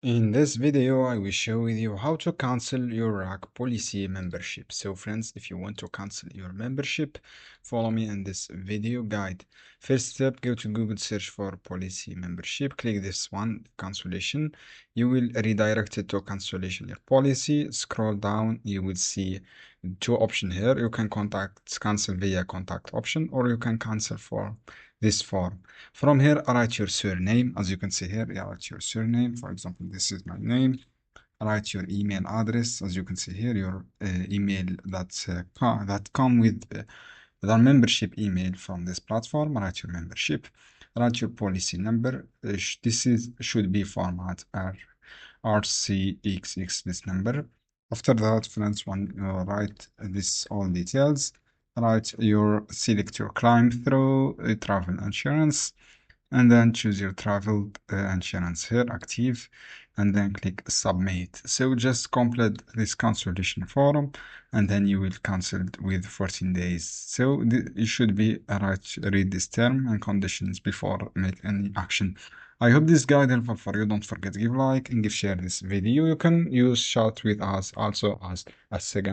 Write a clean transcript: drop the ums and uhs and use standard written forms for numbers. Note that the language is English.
In this video, I will show you how to cancel your RAC Policy membership. So friends, if you want to cancel your membership, follow me in this video guide. First step, go to Google, search for policy membership, click this one, cancellation. You will redirect it to cancellation your policy. Scroll down, you will see two options here. You can cancel via contact option, or you can cancel for this form. From here, write your surname. As you can see here, write your surname. For example, this is my name. Write your email address. As you can see here, your email that come with the membership email from this platform. Write your membership. Write your policy number. This should be format RCXX, this number. After that, friends, when you write this all details, select your climb through travel insurance, and then choose your travel insurance here, active, and then click submit. So just complete this cancellation form, and then you will cancel it with 14 days. So you should be read this term and conditions before make any action. I hope this guide helpful for you. Don't forget to give like and share this video. You can use chat with us also as a second